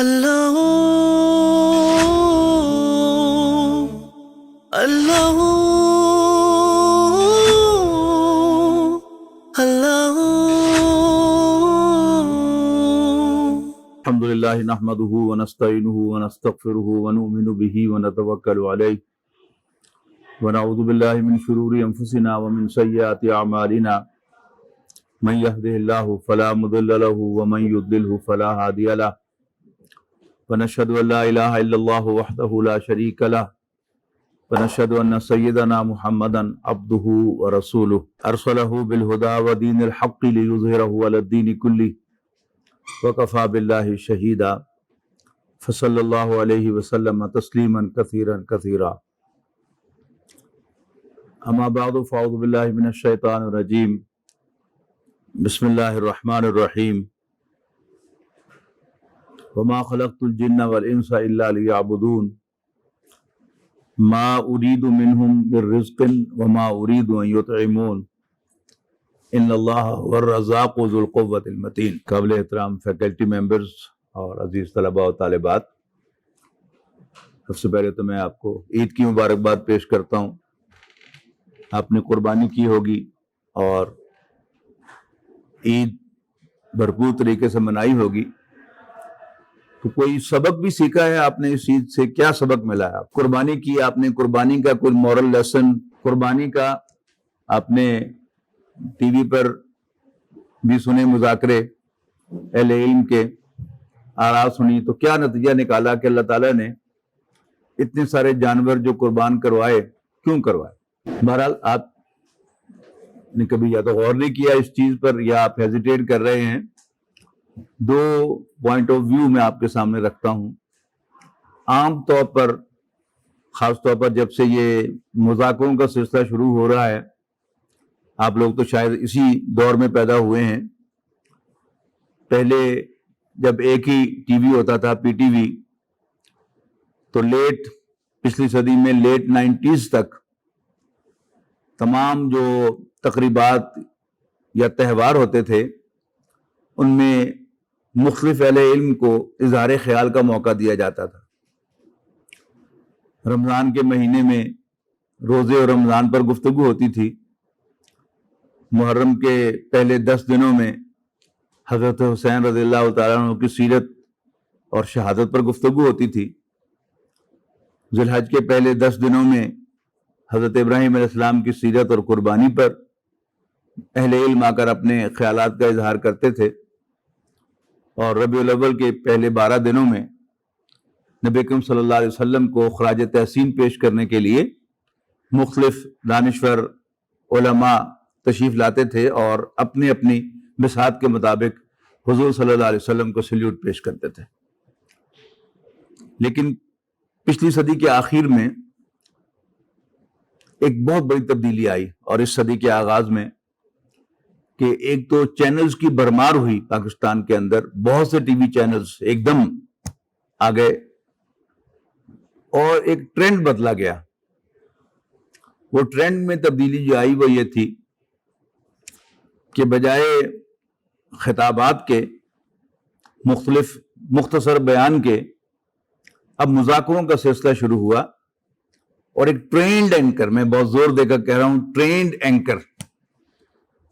اللہ اللہ اللہ الحمد للہ نحمده ونستعینه ونستغفره ونؤمن به ونتوکل علیہ ونعوذ باللہ من شرور انفسنا ومن سیئات اعمالنا من يهده الله فلا مضل له ومن يضلل فلا هادي له ونشهد ان لا اله الا الله وحده لا شريك له ونشهد ان سيدنا محمدا عبده ورسوله ارسله بالهدى ودين الحق ليظهره على الدين كله وكفى بالله شهيدا فصلى الله عليه وسلم تسليما كثيرا كثيرا اما بعد فاعوذ بالله من الشيطان الرجيم بسم الله الرحمن الرحيم وما خلقت الجن والانس الا ليعبدون ما اريد منهم من رزق وما اريد ان يطعمون ان اللہ هو الرزاق ذو القوة المتین۔ قابل احترام فیکلٹی ممبرز اور عزیز طلباء و طالبات، سب سے پہلے تو میں آپ کو عید کی مبارکباد پیش کرتا ہوں۔ آپ نے قربانی کی ہوگی اور عید بھرپور طریقے سے منائی ہوگی، تو کوئی سبق بھی سیکھا ہے آپ نے اس عید سے؟ کیا سبق ملا ہے؟ آپ قربانی کی، آپ نے قربانی کا کوئی مورل لیسن، قربانی کا آپ نے ٹی وی پر بھی سنے مذاکرے، اہل علم کے آراء سنی، تو کیا نتیجہ نکالا کہ اللہ تعالیٰ نے اتنے سارے جانور جو قربان کروائے کیوں کروائے؟ بہرحال آپ نے کبھی یا تو غور نہیں کیا اس چیز پر، یا آپ ہیزیٹیٹ کر رہے ہیں۔ دو پوائنٹ آف ویو میں آپ کے سامنے رکھتا ہوں۔ عام طور پر، خاص طور پر جب سے یہ مذاکروں کا سلسلہ شروع ہو رہا ہے، آپ لوگ تو شاید اسی دور میں پیدا ہوئے ہیں۔ پہلے جب ایک ہی ٹی وی ہوتا تھا، پی ٹی وی، تو پچھلی صدی میں لیٹ 90s تک تمام جو تقریبات یا تہوار ہوتے تھے ان میں مختلف اہل علم کو اظہار خیال کا موقع دیا جاتا تھا۔ رمضان کے مہینے میں روزے اور رمضان پر گفتگو ہوتی تھی۔ محرم کے پہلے 10 دنوں میں حضرت حسین رضی اللہ تعالیٰ عنہ کی سیرت اور شہادت پر گفتگو ہوتی تھی۔ ذی الحج کے پہلے 10 دنوں میں حضرت ابراہیم علیہ السلام کی سیرت اور قربانی پر اہل علم آ کر اپنے خیالات کا اظہار کرتے تھے، اور ربیع الاول کے پہلے 12 دنوں میں نبی اکرم صلی اللہ علیہ وسلم کو خراج تحسین پیش کرنے کے لیے مختلف دانشور علماء تشریف لاتے تھے اور اپنی اپنی بساط کے مطابق حضور صلی اللہ علیہ وسلم کو سلیوٹ پیش کرتے تھے۔ لیکن پچھلی صدی کے آخر میں ایک بہت بڑی تبدیلی آئی، اور اس صدی کے آغاز میں کہ ایک تو چینلز کی بھرمار ہوئی پاکستان کے اندر، بہت سے ٹی وی چینلز ایک دم آ گئے، اور ایک ٹرینڈ بدلا گیا۔ وہ ٹرینڈ میں تبدیلی جو آئی وہ یہ تھی کہ بجائے خطابات کے، مختلف مختصر بیان کے، اب مذاکروں کا سلسلہ شروع ہوا، اور ایک ٹرینڈ اینکر، میں بہت زور دے کر کہہ رہا ہوں، ٹرینڈ اینکر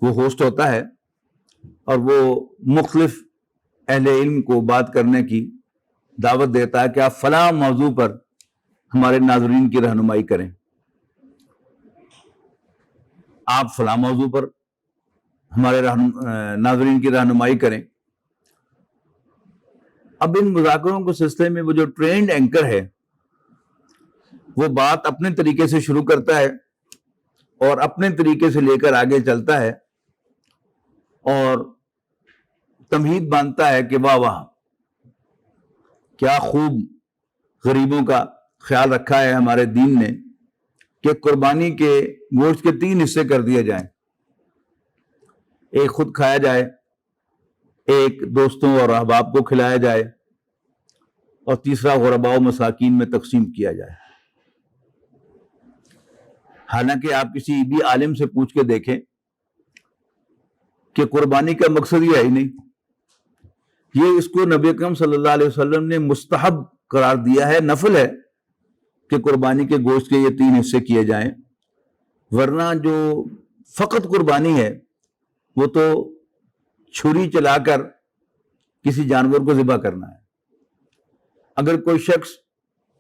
وہ ہوسٹ ہوتا ہے، اور وہ مختلف اہل علم کو بات کرنے کی دعوت دیتا ہے کہ آپ فلاں موضوع پر ہمارے ناظرین کی رہنمائی کریں، آپ فلاں موضوع پر ہمارے ناظرین کی رہنمائی کریں۔ اب ان مذاکروں کے سلسلے میں وہ جو ٹرینڈ اینکر ہے وہ بات اپنے طریقے سے شروع کرتا ہے اور اپنے طریقے سے لے کر آگے چلتا ہے، اور تمہید باندھتا ہے کہ واہ واہ کیا خوب غریبوں کا خیال رکھا ہے ہمارے دین نے کہ قربانی کے گوشت کے 3 حصے کر دیے جائیں، ایک خود کھایا جائے، ایک دوستوں اور احباب کو کھلایا جائے، اور تیسرا غرباء و مساکین میں تقسیم کیا جائے۔ حالانکہ آپ کسی بھی عالم سے پوچھ کے دیکھیں کہ قربانی کا مقصد یہ ہے ہی نہیں، یہ اس کو نبی اکرم صلی اللہ علیہ وسلم نے مستحب قرار دیا ہے، نفل ہے کہ قربانی کے گوشت کے یہ 3 حصے کیے جائیں، ورنہ جو فقط قربانی ہے وہ تو چھری چلا کر کسی جانور کو ذبح کرنا ہے۔ اگر کوئی شخص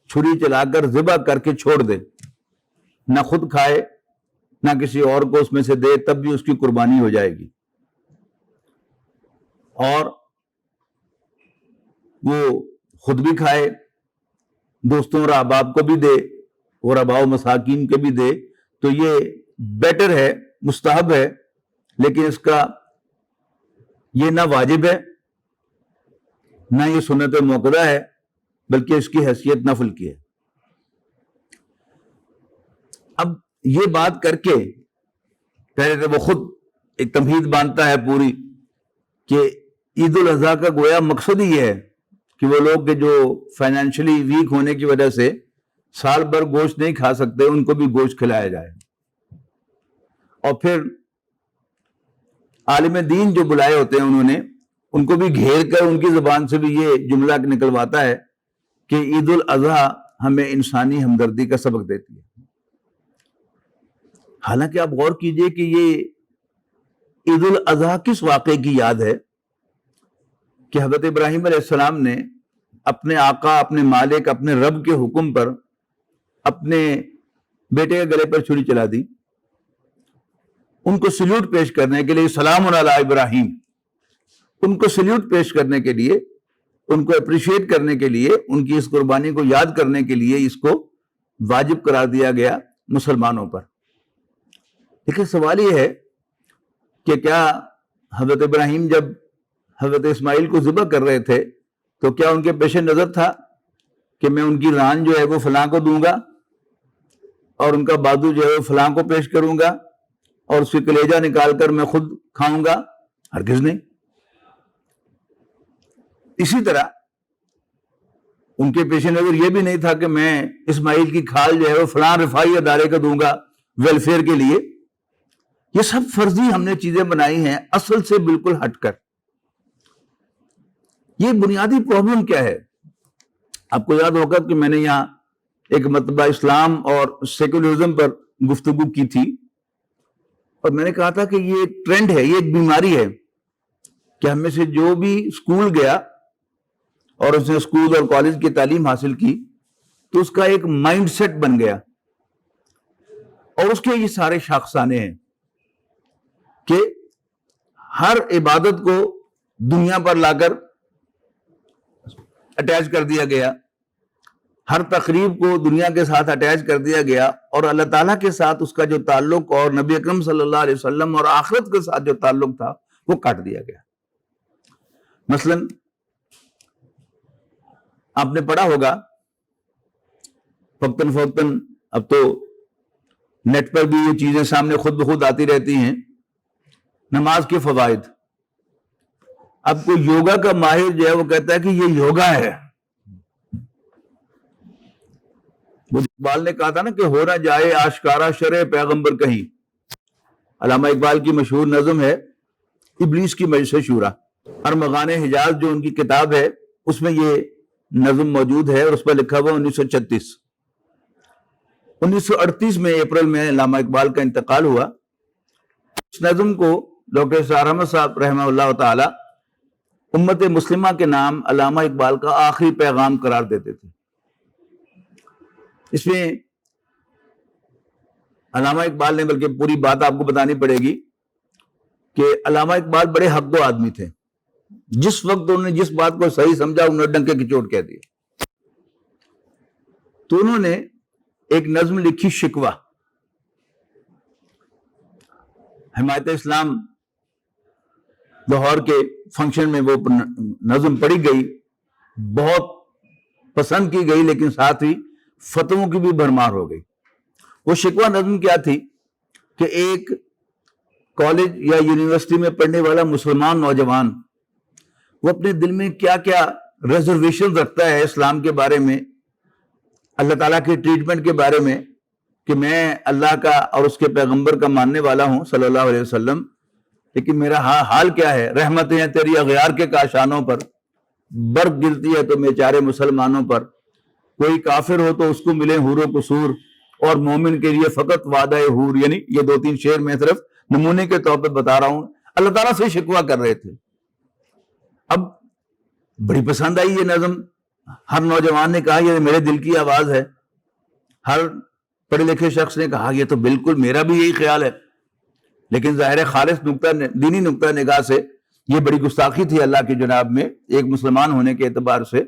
چھری چلا کر ذبح کر کے چھوڑ دے، نہ خود کھائے نہ کسی اور کو اس میں سے دے، تب بھی اس کی قربانی ہو جائے گی، اور وہ خود بھی کھائے، دوستوں اور احباب کو بھی دے، اور غرباء و مساکین کے بھی دے، تو یہ بیٹر ہے، مستحب ہے، لیکن اس کا یہ نہ واجب ہے نہ یہ سنت موقدہ ہے، بلکہ اس کی حیثیت نفل کی ہے۔ اب یہ بات کر کے پہلے تو وہ خود ایک تمہید باندھتا ہے پوری کہ عید الاضحیٰ کا گویا مقصد ہی یہ ہے کہ وہ لوگ کہ جو فائنینشلی ویک ہونے کی وجہ سے سال بھر گوشت نہیں کھا سکتے، ان کو بھی گوشت کھلایا جائے، اور پھر عالم دین جو بلائے ہوتے ہیں انہوں نے ان کو بھی گھیر کر ان کی زبان سے بھی یہ جملہ نکلواتا ہے کہ عید الاضحیٰ ہمیں انسانی ہمدردی کا سبق دیتی ہے۔ حالانکہ آپ غور کیجئے کہ یہ عید الاضحیٰ کس واقعے کی یاد ہے کہ حضرت ابراہیم علیہ السلام نے اپنے آقا، اپنے مالک، اپنے رب کے حکم پر اپنے بیٹے کے گلے پر چھری چلا دی، ان کو سلیوٹ پیش کرنے کے لیے، سلام علی ابراہیم، ان کو سلیوٹ پیش کرنے کے لیے، ان کو اپریشیٹ کرنے کے لیے، ان کی اس قربانی کو یاد کرنے کے لیے اس کو واجب قرار دیا گیا مسلمانوں پر۔ لیکن سوال یہ ہے کہ کیا حضرت ابراہیم جب حضرت اسماعیل کو ذبح کر رہے تھے تو کیا ان کے پیش نظر تھا کہ میں ان کی ران جو ہے وہ فلاں کو دوں گا اور ان کا بازو جو ہے وہ فلاں کو پیش کروں گا اور اس کی کلیجہ نکال کر میں خود کھاؤں گا؟ ہرگز نہیں۔ اسی طرح ان کے پیش نظر یہ بھی نہیں تھا کہ میں اسماعیل کی کھال جو ہے وہ فلاں رفائی ادارے کو دوں گا ویلفیئر کے لیے۔ یہ سب فرضی ہم نے چیزیں بنائی ہیں، اصل سے بالکل ہٹ کر۔ یہ بنیادی پرابلم کیا ہے؟ آپ کو یاد ہوگا کہ میں نے یہاں ایک مرتبہ اسلام اور سیکولرزم پر گفتگو کی تھی، اور میں نے کہا تھا کہ یہ ایک ٹرینڈ ہے، یہ ایک بیماری ہے کہ ہم میں سے جو بھی اسکول گیا اور اس نے اسکول اور کالج کی تعلیم حاصل کی تو اس کا ایک مائنڈ سیٹ بن گیا، اور اس کے یہ سارے شاخسانے ہیں کہ ہر عبادت کو دنیا پر لا کر اٹیچ کر دیا گیا، ہر تقریب کو دنیا کے ساتھ اٹیچ کر دیا گیا، اور اللہ تعالیٰ کے ساتھ اس کا جو تعلق اور نبی اکرم صلی اللہ علیہ وسلم اور آخرت کے ساتھ جو تعلق تھا وہ کاٹ دیا گیا۔ مثلا آپ نے پڑھا ہوگا وقتاً فوقتاً، اب تو نیٹ پر بھی یہ چیزیں سامنے خود بخود آتی رہتی ہیں، نماز کے فوائد۔ اب کوئی یوگا کا ماہر جو ہے وہ کہتا ہے کہ یہ یوگا ہے۔ وہ اقبال نے کہا تھا نا کہ ہو نہ جائے آشکارا شرع پیغمبر کہیں۔ علامہ اقبال کی مشہور نظم ہے ابلیس کی مجلس شورا، ارمغان حجاز جو ان کی کتاب ہے اس میں یہ نظم موجود ہے، اور اس پر لکھا ہوا 1936۔ 1938 میں اپریل میں علامہ اقبال کا انتقال ہوا۔ اس نظم کو ڈاکٹر اسرار احمد صاحب رحمہ اللہ تعالی امت مسلمہ کے نام علامہ اقبال کا آخری پیغام قرار دیتے تھے۔ اس میں علامہ اقبال نے، بلکہ پوری بات آپ کو بتانی پڑے گی کہ علامہ اقبال بڑے حق دو آدمی تھے، جس وقت انہوں نے جس بات کو صحیح سمجھا انہوں نے ڈنکے کی چوٹ کہہ دیا۔ تو انہوں نے ایک نظم لکھی شکوہ، حمایت اسلام لاہور کے فنکشن میں وہ نظم پڑھی گئی، بہت پسند کی گئی، لیکن ساتھ ہی فتووں کی بھی بھرمار ہو گئی۔ وہ شکوہ نظم کیا تھی کہ ایک کالج یا یونیورسٹی میں پڑھنے والا مسلمان نوجوان وہ اپنے دل میں کیا کیا ریزرویشن رکھتا ہے اسلام کے بارے میں، اللہ تعالیٰ کے ٹریٹمنٹ کے بارے میں، کہ میں اللہ کا اور اس کے پیغمبر کا ماننے والا ہوں صلی اللہ علیہ وسلم، لیکن میرا حال کیا ہے؟ رحمتیں ہیں تیری اغیار کے کاشانوں پر، برق گرتی ہے تو بیچارے مسلمانوں پر، کوئی کافر ہو تو اس کو ملے حور و قصور، اور مومن کے لیے فقط وعدہ حور. یعنی یہ 2-3 شعر میں صرف نمونے کے طور پہ بتا رہا ہوں. اللہ تعالیٰ سے شکوہ کر رہے تھے. اب بڑی پسند آئی یہ نظم. ہر نوجوان نے کہا یہ میرے دل کی آواز ہے. ہر پڑھے لکھے شخص نے کہا یہ تو بالکل میرا بھی یہی خیال ہے. لیکن ظاہر خالص دینی نقطہ نگاہ سے یہ بڑی گستاخی تھی اللہ کی جناب میں ایک مسلمان ہونے کے اعتبار سے،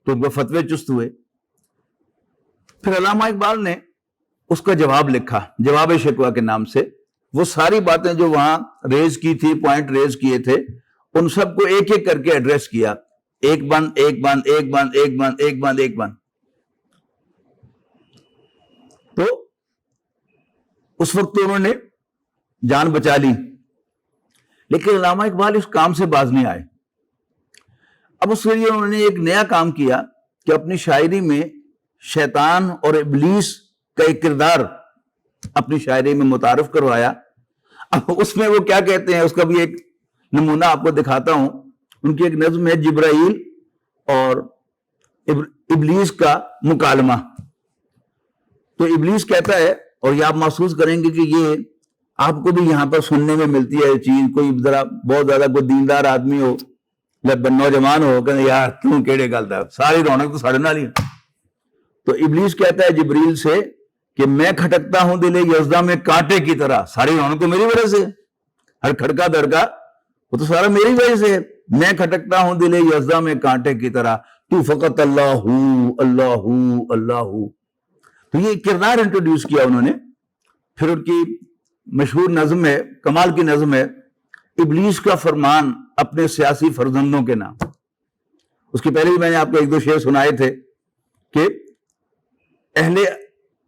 تو ان کو فتوے چست ہوئے. پھر علامہ اقبال نے اس کا جواب لکھا جواب شکوہ کے نام سے. وہ ساری باتیں جو وہاں ریز کی تھی، پوائنٹ ریز کیے تھے، ان سب کو ایک ایک کر کے ایڈریس کیا. ایک بند ایک بند ایک بند ایک بند ایک بند ایک بند. تو اس وقت تو انہوں نے جان بچا لی. لیکن علامہ اقبال اس کام سے باز نہیں آئے. اب اس کے لیے انہوں نے ایک نیا کام کیا کہ اپنی شاعری میں شیطان اور ابلیس کا ایک کردار اپنی شاعری میں متعارف کروایا. اب اس میں وہ کیا کہتے ہیں، اس کا بھی ایک نمونہ آپ کو دکھاتا ہوں. ان کی ایک نظم ہے جبرائیل اور ابلیس کا مکالمہ. تو ابلیس کہتا ہے، اور یہ آپ محسوس کریں گے کہ یہ آپ کو بھی یہاں پر سننے میں ملتی ہے یہ چیز. کوئی ذرا بہت زیادہ کوئی دیندار آدمی ہو، نوجوان ہو، کہ یار کیوں کیڑے گلتا ہے، ساری رونق تو ساڑھے نال ہی. تو ابلیس کہتا ہے جبریل سے کہ میں کھٹکتا ہوں دل یزداں میں کانٹے کی طرح. ساری رونق تو میری وجہ سے، ہر کھڑکا دھڑکا وہ تو سارا میری وجہ سے. میں کھٹکتا ہوں دل یزداں میں کانٹے کی طرح، تو فقط اللہ اللہ اللہ. تو یہ کردار انٹروڈیوس کیا انہوں نے. پھر ان کی مشہور نظم ہے، کمال کی نظم ہے، ابلیس کا فرمان اپنے سیاسی فرزندوں کے نام. اس کے پہلے بھی میں نے آپ کو 1-2 شعر سنائے تھے کہ اہل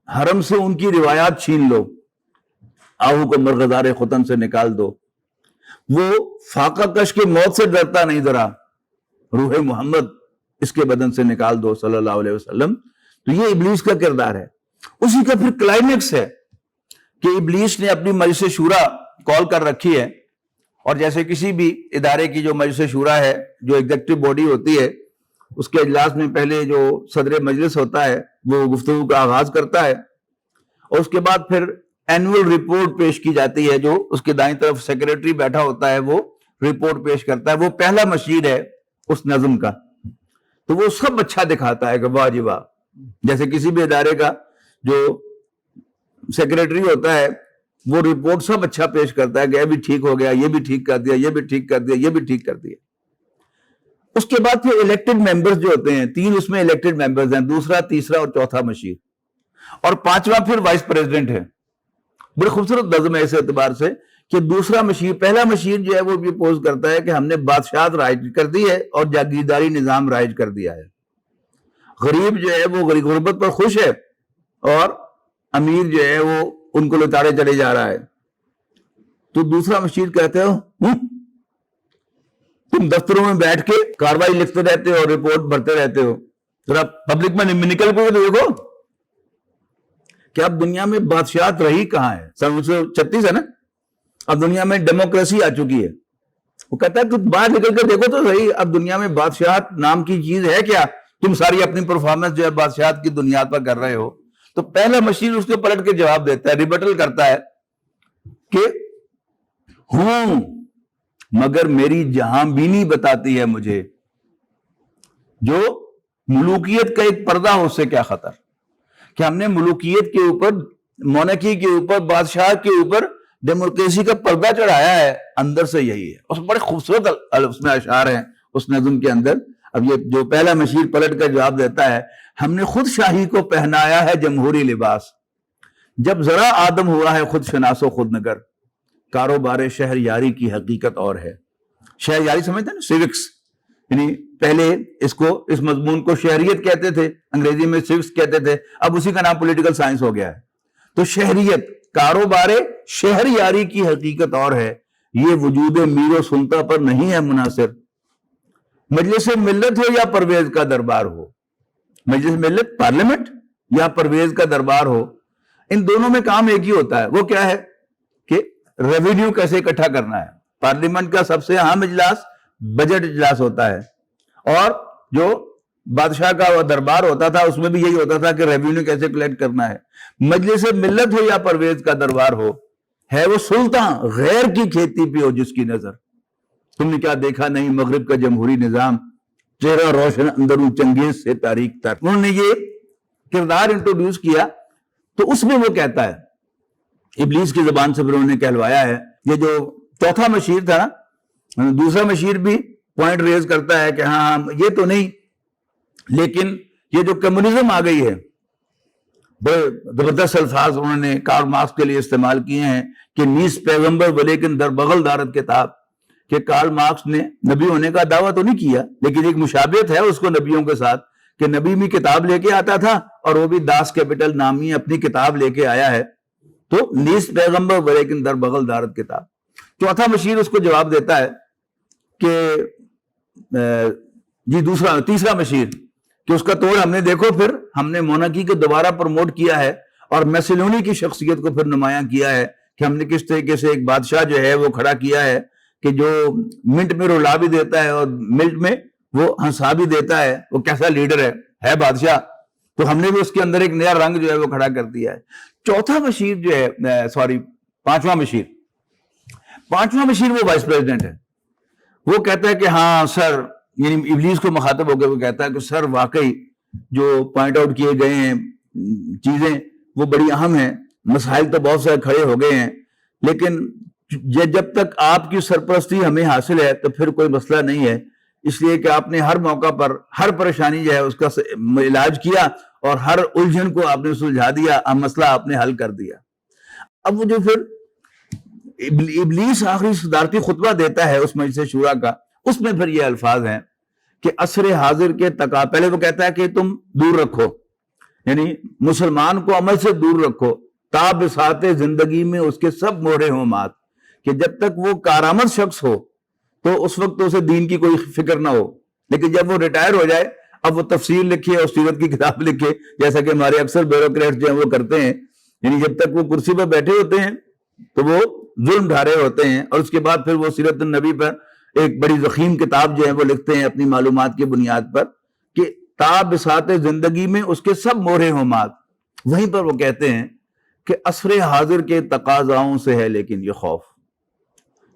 حرم سے ان کی روایات چھین لو، آہو کو مرغزار ختن سے نکال دو. وہ فاقہ کش کے موت سے ڈرتا نہیں ذرا، روح محمد اس کے بدن سے نکال دو صلی اللہ علیہ وسلم. تو یہ ابلیس کا کردار ہے. اسی کا پھر کلائمیکس ہے کہ ابلیس نے اپنی مجلس شورا کال کر رکھی ہے. اور جیسے کسی بھی ادارے کی جو مجلس شورا ہے، جو ایگزیکٹو باڈی ہوتی ہے، اس کے اجلاس میں پہلے جو صدر مجلس ہوتا ہے وہ گفتگو کا آغاز کرتا ہے، اور اس کے بعد پھر اینول رپورٹ پیش کی جاتی ہے. جو اس کے دائیں طرف سیکریٹری بیٹھا ہوتا ہے وہ رپورٹ پیش کرتا ہے. وہ پہلا مشیر ہے اس نظم کا. تو وہ سب اچھا دکھاتا ہے کہ واہ جی واہ. جیسے کسی بھی ادارے کا جو سیکریٹری ہوتا ہے وہ رپورٹ سب اچھا پیش کرتا ہے کہ یہ بھی ٹھیک ہو گیا، یہ بھی ٹھیک کر دیا، یہ بھی ٹھیک کر دیا، یہ بھی ٹھیک کر دیا. اس کے بعد پھر الیکٹڈ ممبرز جو ہوتے ہیں، 3 اس میں الیکٹڈ ممبرز ہیں، دوسرا، تیسرا اور چوتھا مشیر، اور 5واں پھر وائس پریزیڈنٹ ہے. بڑی خوبصورت نظم ہے اس اعتبار سے کہ دوسرا مشیر، پہلا مشیر جو ہے وہ بھی پوز کرتا ہے کہ ہم نے بادشاہت رائج کر دی ہے اور جاگیرداری نظام رائج کر دیا ہے. غریب جو ہے وہ غربت پر خوش ہے، اور امیر جو ہے وہ ان کو لتاڑے چلے جا رہا ہے. تو دوسرا مشیر کہتے ہو تم دفتروں میں بیٹھ کے کاروائی لکھتے رہتے ہو اور رپورٹ بھرتے رہتے ہو، ذرا پبلک میں نکل کے دیکھو کہ اب دنیا میں بادشاہت رہی کہاں ہے. 1936 ہے نا، اب دنیا میں ڈیموکریسی آ چکی ہے. وہ کہتا ہے کہ باہر نکل کے دیکھو تو صحیح، اب دنیا میں بادشاہت نام کی چیز ہے کیا؟ تم ساری اپنی پرفارمنس جو ہے بادشاہت کی بنیاد پر کر رہے ہو. تو پہلا مشیر اس کو پلٹ کے جواب دیتا ہے، ریبٹل کرتا ہے کہ ہوں مگر میری جہاں بینی بتاتی ہے مجھے، جو ملوکیت کا ایک پردہ ہو، اس سے کیا خطر کہ ہم نے ملوکیت کے اوپر، مونارکی کے اوپر، بادشاہ کے اوپر ڈیموکریسی کا پردہ چڑھایا ہے. اندر سے یہی ہے. اس بڑے خوبصورت اس میں اشعار ہیں اس نظم کے اندر. اب یہ جو پہلا مشیر پلٹ کر جواب دیتا ہے، ہم نے خود شاہی کو پہنایا ہے جمہوری لباس، جب ذرا آدم ہوا ہے خود شناس و خود نگر، کاروبار شہر یاری کی حقیقت اور ہے. شہر یاری سمجھتے ہیں نا، سیوکس، یعنی پہلے اس مضمون کو شہریت کہتے تھے، انگریزی میں سیوکس کہتے تھے، اب اسی کا نام پولیٹیکل سائنس ہو گیا ہے. تو شہریت، کاروبار شہر یاری کی حقیقت اور ہے، یہ وجود میر و سلطہ پر نہیں ہے منحصر. مجلس ملت ہو یا پرویز کا دربار ہو، مجلس ملت پارلیمنٹ یا پرویز کا دربار ہو، ان دونوں میں کام ایک ہی ہوتا ہے. وہ کیا ہے کہ ریونیو کیسے اکٹھا کرنا ہے. پارلیمنٹ کا سب سے اہم اجلاس بجٹ اجلاس ہوتا ہے، اور جو بادشاہ کا وہ دربار ہوتا تھا اس میں بھی یہی ہوتا تھا کہ ریونیو کیسے کلیکٹ کرنا ہے. مجلس ملت ہو یا پرویز کا دربار ہو، ہے وہ سلطان غیر کی کھیتی پہ ہو جس کی نظر. تم نے کیا دیکھا نہیں مغرب کا جمہوری نظام، چہرہ روشن اندروں چنگیز سے تاریخ تک. انہوں نے یہ کردار انٹروڈیوس کیا تو اس میں وہ کہتا ہے، ابلیس کی زبان سے پھر انہوں نے کہلوایا ہے. یہ جو چوتھا مشیر تھا نا، دوسرا مشیر بھی پوائنٹ ریز کرتا ہے کہ ہاں یہ تو نہیں، لیکن یہ جو کمیونزم آ گئی ہے، بڑے زبردست الفاظ انہوں نے کارل مارکس کے لیے استعمال کیے ہیں کہ نیس پیغمبر ولیکن در بغل دارت کتاب، کہ کارل مارکس نے نبی ہونے کا دعویٰ تو نہیں کیا، لیکن ایک مشابہت ہے اس کو نبیوں کے ساتھ کہ نبی بھی کتاب لے کے آتا تھا اور وہ بھی داس کیپٹل نامی اپنی کتاب لے کے آیا ہے. تو نیس پیغمبر ولیکن در بغل دارت کتاب. چوتھا مشیر اس کو جواب دیتا ہے کہ جی تیسرا مشیر کہ اس کا توڑ ہم نے دیکھو، پھر ہم نے مونارکی کو دوبارہ پروموٹ کیا ہے اور میسلونی کی شخصیت کو پھر نمایاں کیا ہے کہ ہم نے کس طریقے سے ایک بادشاہ جو ہے وہ کھڑا کیا ہے کہ جو منٹ میں رلا بھی دیتا ہے اور ملٹ میں وہ ہنسا بھی دیتا ہے. وہ کیسا لیڈر ہے بادشاہ. تو ہم نے بھی اس کے اندر ایک نیا رنگ جو ہے وہ کھڑا کر دیا ہے. چوتھا مشیر جو ہے پانچواں مشیر وہ وائس پریزیڈنٹ ہے. وہ کہتا ہے کہ ہاں سر، یعنی ابلیس کو مخاطب ہو کے وہ کہتا ہے کہ سر واقعی جو پوائنٹ آؤٹ کیے گئے ہیں چیزیں وہ بڑی اہم ہیں، مسائل تو بہت سارے کھڑے ہو گئے ہیں، لیکن جب تک آپ کی سرپرستی ہمیں حاصل ہے تو پھر کوئی مسئلہ نہیں ہے، اس لیے کہ آپ نے ہر موقع پر ہر پریشانی جو ہے اس کا علاج کیا اور ہر الجھن کو آپ نے سلجھا دیا، مسئلہ آپ نے حل کر دیا. اب وہ جو پھر ابلیس آخری صدارتی خطبہ دیتا ہے اس مجلس شورا کا، اس میں پھر یہ الفاظ ہیں کہ عصر حاضر کے پہلے وہ کہتا ہے کہ تم دور رکھو، یعنی مسلمان کو عمل سے دور رکھو، تا بساط زندگی میں اس کے سب مہرے ہوں مات، کہ جب تک وہ کارآمد شخص ہو تو اس وقت اسے دین کی کوئی فکر نہ ہو، لیکن جب وہ ریٹائر ہو جائے اب وہ تفسیر لکھے اور سیرت کی کتاب لکھے، جیسا کہ ہمارے اکثر بیوروکریٹ جو ہیں وہ کرتے ہیں. یعنی جب تک وہ کرسی پر بیٹھے ہوتے ہیں تو وہ ظلم ڈھا رہے ہوتے ہیں، اور اس کے بعد پھر وہ سیرت النبی پر ایک بڑی ضخیم کتاب جو ہے وہ لکھتے ہیں اپنی معلومات کی بنیاد پر کہ تا بساط زندگی میں اس کے سب مہرے ہوں مات. وہیں پر وہ کہتے ہیں کہ عصر حاضر کے تقاضاؤں سے ہے لیکن یہ خوف،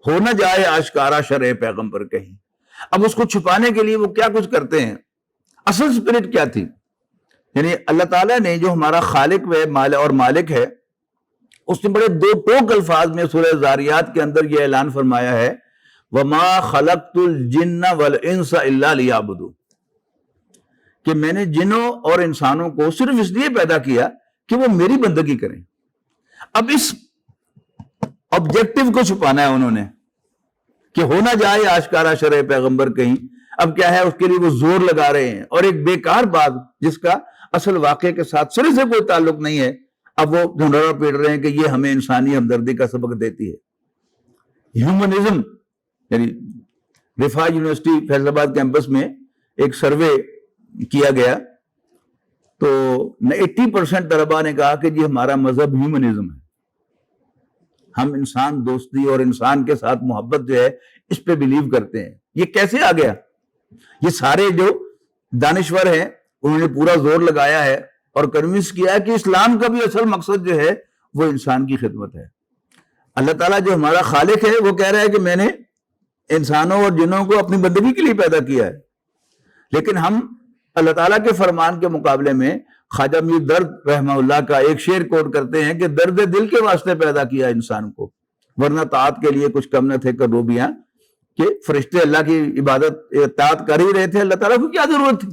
ہو نہ جائے آشکارا شرع پیغمبر کہیں. اب اس کو چھپانے کے لیے وہ کیا کچھ کرتے ہیں. اصل سپرٹ کیا تھی؟ یعنی اللہ تعالیٰ نے جو ہمارا خالق اور مالک ہے، اس نے بڑے دو ٹوک الفاظ میں سورہ زاریات کے اندر یہ اعلان فرمایا ہے وَمَا خَلَقْتُ الْجِنَّ وَالْإِنسَ إِلَّا لِيَعْبُدُونِ، کہ میں نے جنوں اور انسانوں کو صرف اس لیے پیدا کیا کہ وہ میری بندگی کریں. اب اس آبجیکٹو کو چھپانا ہے انہوں نے کہ ہو نہ جائے آشکارا شرع پیغمبر کہیں. اب کیا ہے، اس کے لیے وہ زور لگا رہے ہیں، اور ایک بیکار بات جس کا اصل واقعے کے ساتھ سرے سے کوئی تعلق نہیں ہے، اب وہ ڈھنڈورا پیٹ رہے ہیں کہ یہ ہمیں انسانی ہمدردی کا سبق دیتی ہے. ہیومنزم، یعنی رفاع یونیورسٹی فیض آباد کیمپس میں ایک سروے کیا گیا تو 80% طلباء نے کہا کہ جی ہمارا مذہب ہیومنزم ہے، ہم انسان دوستی اور انسان کے ساتھ محبت جو ہے اس پہ بلیو کرتے ہیں. یہ کیسے آ گیا؟ یہ سارے جو دانشور ہیں انہوں نے پورا زور لگایا ہے اور کنوینس کیا ہے کہ اسلام کا بھی اصل مقصد جو ہے وہ انسان کی خدمت ہے. اللہ تعالیٰ جو ہمارا خالق ہے وہ کہہ رہا ہے کہ میں نے انسانوں اور جنوں کو اپنی بندگی کے لیے پیدا کیا ہے، لیکن ہم اللہ تعالیٰ کے فرمان کے مقابلے میں خواجہ میر درد رحمہ اللہ کا ایک شعر کوٹ کرتے ہیں کہ درد دل کے واسطے پیدا کیا انسان کو، ورنہ طاعت کے لیے کچھ کم نہ تھے کروبیاں، کہ فرشتے اللہ کی عبادت اطاعت کر ہی رہے تھے، اللہ تعالیٰ کو کیا ضرورت تھی.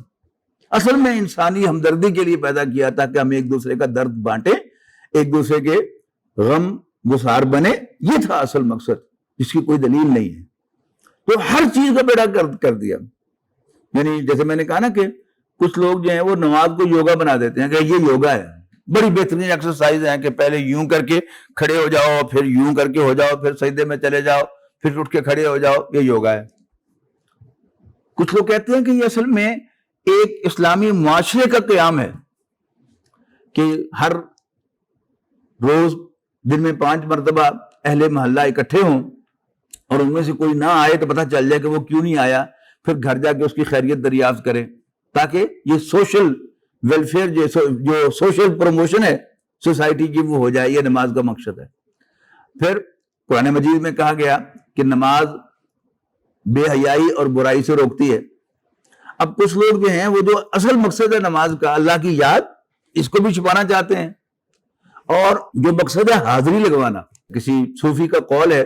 اصل میں انسانی ہمدردی کے لیے پیدا کیا تھا کہ ہم ایک دوسرے کا درد بانٹیں، ایک دوسرے کے غم گسار بنے، یہ تھا اصل مقصد، جس کی کوئی دلیل نہیں ہے. تو ہر چیز کا بیڑا کر دیا. یعنی جیسے میں نے کہا نا کہ کچھ لوگ جو ہیں وہ نماز کو یوگا بنا دیتے ہیں کہ یہ یوگا ہے، بڑی بہترین ایکسرسائز ہیں کہ پہلے یوں کر کے کھڑے ہو جاؤ، پھر یوں کر کے ہو جاؤ، پھر سجدے میں چلے جاؤ، پھر اٹھ کے کھڑے ہو جاؤ، یہ یوگا ہے. کچھ لوگ کہتے ہیں کہ یہ اصل میں ایک اسلامی معاشرے کا قیام ہے کہ ہر روز دن میں 5 مرتبہ اہل محلہ اکٹھے ہوں اور ان میں سے کوئی نہ آئے تو پتہ چل جائے کہ وہ کیوں نہیں آیا، پھر گھر جا کے اس کی خیریت دریافت کریں، تاکہ یہ سوشل ویلفیئر جو سوشل پروموشن ہے سوسائٹی کی وہ ہو جائے. یہ نماز کا مقصد ہے. پھر قرآن مجید میں کہا گیا کہ نماز بے حیائی اور برائی سے روکتی ہے. اب کچھ لوگ جو ہیں وہ جو اصل مقصد ہے نماز کا، اللہ کی یاد، اس کو بھی چھپانا چاہتے ہیں. اور جو مقصد ہے حاضری لگوانا، کسی صوفی کا قول ہے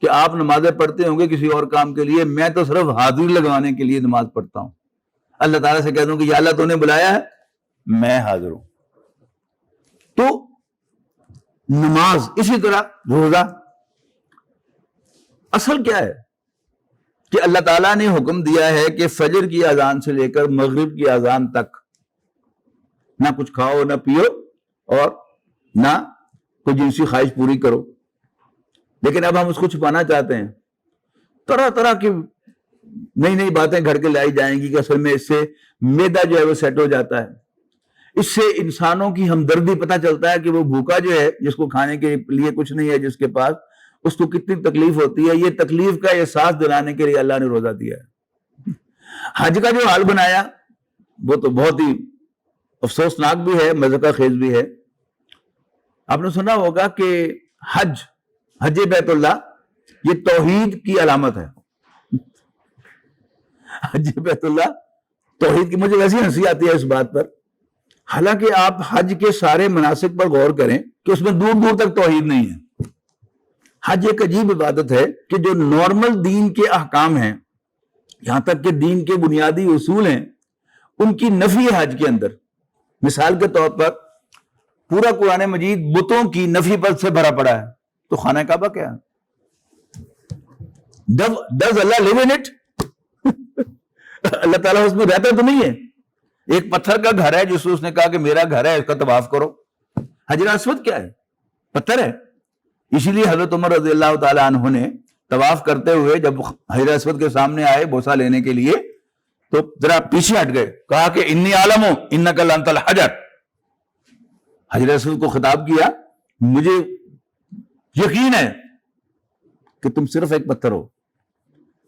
کہ آپ نمازیں پڑھتے ہوں گے کسی اور کام کے لیے، میں تو صرف حاضری لگوانے کے لیے نماز پڑھتا ہوں. اللہ تعالیٰ سے کہتا ہوں کہ یا اللہ تو نے بلایا ہے، میں حاضر ہوں. تو نماز، اسی طرح روزہ. اصل کیا ہے کہ اللہ تعالیٰ نے حکم دیا ہے کہ فجر کی اذان سے لے کر مغرب کی اذان تک نہ کچھ کھاؤ نہ پیو اور نہ کوئی جنسی خواہش پوری کرو. لیکن اب ہم اس کو چھپانا چاہتے ہیں. طرح طرح کی نئی نئی باتیں گھڑ کے لائی جائیں گی کہ اصل میں اس سے میدا جو ہے وہ سیٹ ہو جاتا ہے. اس سے انسانوں کی ہمدردی پتہ چلتا ہے کہ وہ بھوکا جو ہے، جس کو کھانے کے لیے کچھ نہیں ہے جس کے پاس، اس کو کتنی تکلیف ہوتی ہے. یہ تکلیف کا احساس دلانے کے لیے اللہ نے روزہ دیا ہے. حج کا جو حال بنایا وہ تو بہت ہی افسوسناک بھی ہے، مذہقہ خیز بھی ہے. آپ نے سنا ہوگا کہ حج بیت اللہ یہ توحید کی علامت ہے. حج بیت اللہ توحید کی. مجھے ویسی ہنسی آتی ہے اس بات پر، حالانکہ آپ حج کے سارے مناسک پر غور کریں کہ اس میں دور دور تک توحید نہیں ہے. حج ایک عجیب عبادت ہے کہ جو نارمل دین کے احکام ہیں، یہاں تک کہ دین کے بنیادی اصول ہیں، ان کی نفی ہے حج کے اندر. مثال کے طور پر پورا قرآن مجید بتوں کی نفی پر سے بھرا پڑا ہے. تو خانہ کعبہ کیا ہے؟ Does Allah live in it? اللہ تعالیٰ اس میں رہتا تو نہیں ہے. ایک پتھر کا گھر ہے جس کو اس نے کہا کہ میرا گھر ہے، اس کا طواف کرو. حجر اسود کیا ہے؟ پتھر ہے. اسی لیے حضرت عمر رضی اللہ تعالیٰ عنہ نے طواف کرتے ہوئے جب حجر اسود کے سامنے آئے بوسہ لینے کے لیے تو ذرا پیچھے ہٹ گئے، کہا کہ انی عالم ہوں انک لانت الحجر. حجر اسود کو خطاب کیا، مجھے یقین ہے کہ تم صرف ایک پتھر ہو،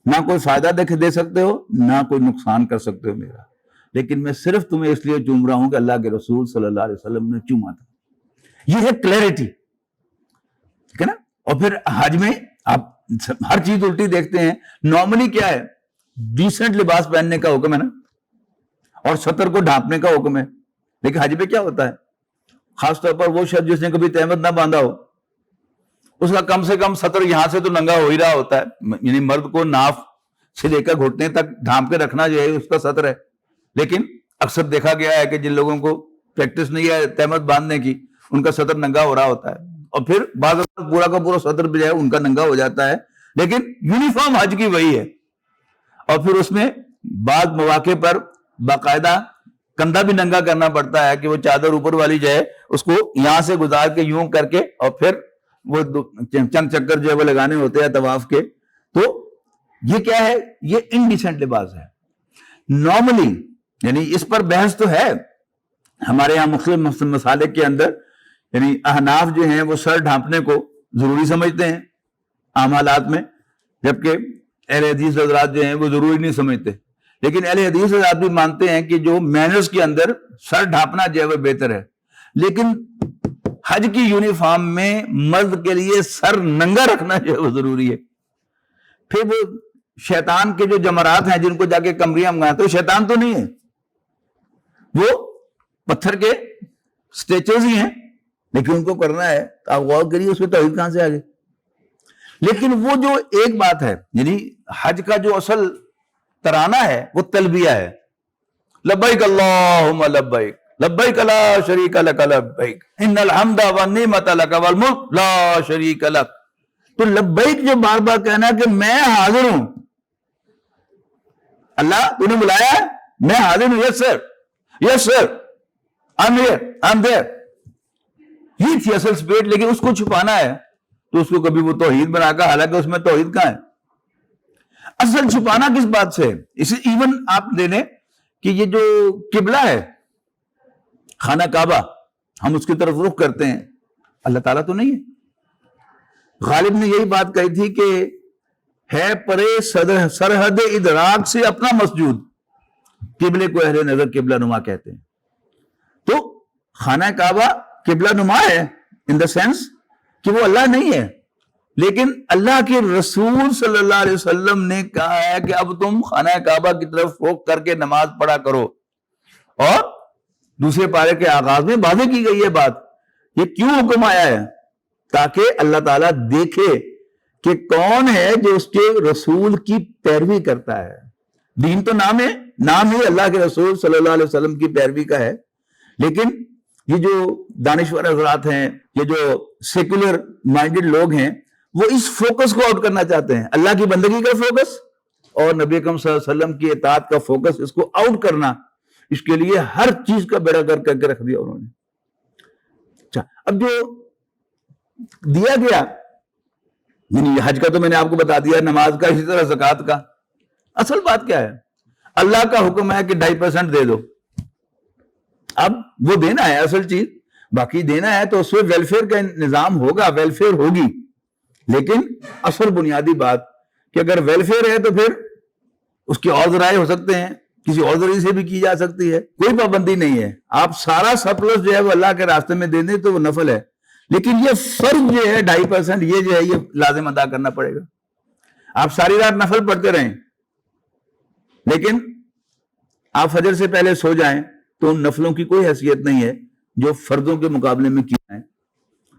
نہ کوئی فائدہ دے سکتے ہو نہ کوئی نقصان کر سکتے ہو میرا، لیکن میں صرف تمہیں اس لیے چوم رہا ہوں کہ اللہ کے رسول صلی اللہ علیہ وسلم نے چوما تھا. یہ ہے کلیئرٹی، ٹھیک ہے نا. اور پھر حج میں آپ ہر چیز الٹی دیکھتے ہیں. نارملی کیا ہے؟ ڈیسنٹ لباس پہننے کا حکم ہے نا، اور سطر کو ڈھانپنے کا حکم ہے. لیکن حج میں کیا ہوتا ہے؟ خاص طور پر وہ شخص جس نے کبھی تہمت نہ باندھا ہو، اس کا کم سے کم سطر یہاں سے تو ننگا ہو ہی رہا ہوتا ہے. یعنی مرد کو ناف سے لے کر گھٹنے تک ڈھانپ کے رکھنا جو ہے اس کا سطر ہے. لیکن اکثر دیکھا گیا ہے کہ جن لوگوں کو پریکٹس نہیں ہے تہمت باندھنے کی، ان کا سطر ننگا ہو رہا ہوتا ہے. اور پھر بعض اوقات پورا کا پورا سطر بھی جو ہے ان کا ننگا ہو جاتا ہے. لیکن یونیفارم حج کی وہی ہے. اور پھر اس میں بعض مواقع پر باقاعدہ کندھا بھی ننگا کرنا پڑتا ہے کہ وہ چادر اوپر والی جو ہے اس کو یہاں سے گزار کے یوں کر کے اور پھر وہ چند چکر جو ہے وہ لگانے ہوتے ہیں طواف کے. تو یہ کیا ہے؟ یہ انڈیسنٹ لباس ہے. نارملی یعنی اس پر بحث تو ہے ہمارے یہاں مختلف مسالک کے اندر. یعنی احناف جو ہیں وہ سر ڈھانپنے کو ضروری سمجھتے ہیں عام حالات میں، جبکہ اہل حدیث حضرات جو ہیں وہ ضروری نہیں سمجھتے. لیکن اہل حدیث حضرات بھی مانتے ہیں کہ جو مینرز کے اندر سر ڈھانپنا جو ہے وہ بہتر ہے. لیکن حج کی یونیفارم میں مرد کے لیے سر ننگا رکھنا جو ہے وہ ضروری ہے. پھر وہ شیطان کے جو جمرات ہیں جن کو جا کے کمریاں منگاتے ہیں، شیطان تو نہیں ہے، وہ پتھر کے سٹیچوز ہی ہیں، لیکن ان کو کرنا ہے. تو آپ غور کریے اس میں توحید کہاں سے آ گئی. لیکن وہ جو ایک بات ہے، یعنی حج کا جو اصل ترانہ ہے وہ تلبیہ ہے. لبیک اللہم لبیک لبیک لا شریک لک لبیک ان الحمد والنعمت لک والملک لا شریک لک. تو لبیک جو بار بار کہنا کہ میں حاضر ہوں، اللہ تو نے بلایا ہے، میں حاضر ہوں. Yes sir, yes sir, I am here, I am there. یہ تھی اصل اسپرٹ. لیکن اس کو چھپانا ہے تو اس کو کبھی وہ توحید بنا کر، حالانکہ اس میں توحید کہاں ہے. اصل چھپانا کس بات سے؟ اسے ایون آپ لے لیں کہ یہ جو قبلہ ہے خانہ کعبہ، ہم اس کی طرف رخ کرتے ہیں، اللہ تعالیٰ تو نہیں ہے. غالب نے یہی بات کہی تھی کہ ہے پرے سرحد ادراک سے اپنا مسجود، قبلے کو اہل نظر قبلہ نما کہتے ہیں۔ تو خانہ کعبہ قبلہ نما ہے ان دا سینس کہ وہ اللہ نہیں ہے، لیکن اللہ کے رسول صلی اللہ علیہ وسلم نے کہا ہے کہ اب تم خانہ کعبہ کی طرف رخ کر کے نماز پڑھا کرو، اور دوسرے پارے کے آغاز میں واضح کی گئی ہے بات۔ یہ کیوں حکم آیا ہے؟ تاکہ اللہ تعالیٰ دیکھے کہ کون ہے جو اس کے رسول کی پیروی کرتا ہے۔ دین تو نام ہے، نام ہی اللہ کے رسول صلی اللہ علیہ وسلم کی پیروی کا ہے، لیکن یہ جو دانشور حضرات ہیں، یہ جو سیکولر مائنڈڈ لوگ ہیں، وہ اس فوکس کو آؤٹ کرنا چاہتے ہیں، اللہ کی بندگی کا فوکس اور نبی اکرم صلی اللہ علیہ وسلم کی اطاعت کا فوکس، اس کو آؤٹ کرنا۔ اس کے لیے ہر چیز کا بیڑا گرک کر کے رکھ دیا انہوں نے۔ اچھا، اب جو دیا گیا، یعنی حج کا تو میں نے آپ کو بتا دیا، نماز کا، اسی طرح زکوٰۃ کا۔ اصل بات کیا ہے؟ اللہ کا حکم ہے کہ 2.5% دے دو۔ اب وہ دینا ہے اصل چیز، باقی دینا ہے تو اس میں ویلفیئر کا نظام ہوگا، ویلفیئر ہوگی، لیکن اصل بنیادی بات کہ اگر ویلفیئر ہے تو پھر اس کے اور ذرائع ہو سکتے ہیں، کسی اور ذریعے سے بھی کی جا سکتی ہے، کوئی پابندی نہیں ہے۔ آپ سارا سرپلس جو ہے وہ اللہ کے راستے میں دے دیں تو وہ نفل ہے، لیکن یہ فرض جو ہے 2.5% یہ جو ہے یہ لازم ادا کرنا پڑے گا۔ آپ ساری رات نفل پڑھتے رہیں، لیکن آپ فجر سے پہلے سو جائیں تو ان نفلوں کی کوئی حیثیت نہیں ہے جو فرضوں کے مقابلے میں کی جائیں۔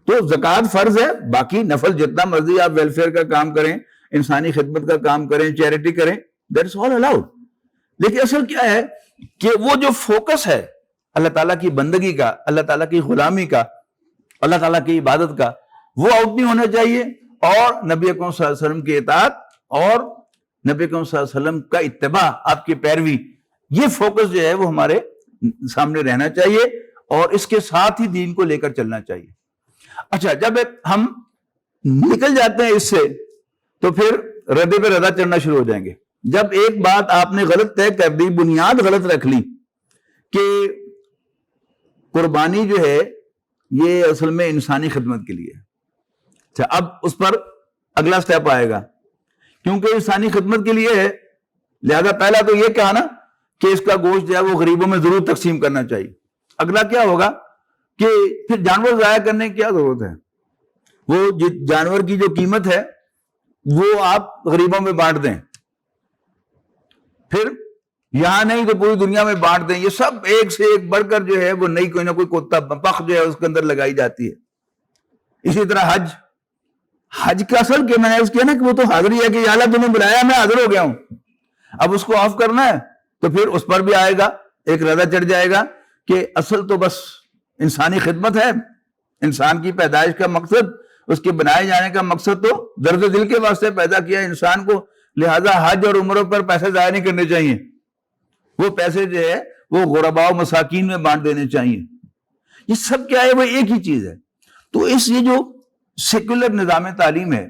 تو زکوٰۃ فرض ہے، باقی نفل جتنا مرضی آپ ویلفیئر کا کام کریں، انسانی خدمت کا کام کریں، چیریٹی کریں، دیٹس آل الاؤڈ۔ لیکن اصل کیا ہے کہ وہ جو فوکس ہے اللہ تعالیٰ کی بندگی کا، اللہ تعالیٰ کی غلامی کا، اللہ تعالیٰ کی عبادت کا، وہ آؤٹ نہیں ہونا چاہیے، اور نبی اکرم صلی اللہ علیہ وسلم کی اطاعت اور نبی اکرم صلی اللہ علیہ وسلم کا اتباع، آپ کی پیروی، یہ فوکس جو ہے وہ ہمارے سامنے رہنا چاہیے، اور اس کے ساتھ ہی دین کو لے کر چلنا چاہیے۔ اچھا، جب ہم نکل جاتے ہیں اس سے تو پھر ردے پہ ردا چڑھنا شروع ہو جائیں گے۔ جب ایک بات آپ نے غلط طے کر دی، بنیاد غلط رکھ لی کہ قربانی جو ہے یہ اصل میں انسانی خدمت کے لیے، اچھا، اب اس پر اگلا سٹیپ آئے گا، کیونکہ انسانی خدمت کے لیے ہے، لہذا پہلا تو یہ کہا نا کہ اس کا گوشت جو ہے وہ غریبوں میں ضرور تقسیم کرنا چاہیے۔ اگلا کیا ہوگا کہ پھر جانور ضائع کرنے کی کیا ضرورت ہے؟ وہ جانور کی جو قیمت ہے وہ آپ غریبوں میں بانٹ دیں، پھر یہاں نہیں تو پوری دنیا میں بانٹ دیں۔ یہ سب ایک سے ایک بڑھ کر جو ہے وہ نئی کوئی نہ کوئی کتا پخ جو ہے اس کے اندر لگائی جاتی ہے۔ اسی طرح حج کا اصل کہ میں نے اس کیا نا کہ وہ تو حاضری ہے کہ یا اللہ تمہیں بلایا، میں حاضر ہو گیا ہوں، اب اس کو آف کرنا ہے، تو پھر اس پر بھی آئے گا ایک ردا چڑھ جائے گا کہ اصل تو بس انسانی خدمت ہے، انسان کی پیدائش کا مقصد، اس کے بنائے جانے کا مقصد تو درد دل کے واسطے پیدا کیا انسان کو، لہذا حج اور عمروں پر پیسے ضائع نہیں کرنے چاہیے، وہ پیسے جو ہے وہ غرباء و مساکین میں بانٹ دینے چاہیے۔ یہ سب کیا ہے؟ وہ ایک ہی چیز ہے۔ تو یہ جو سیکولر نظام تعلیم ہے،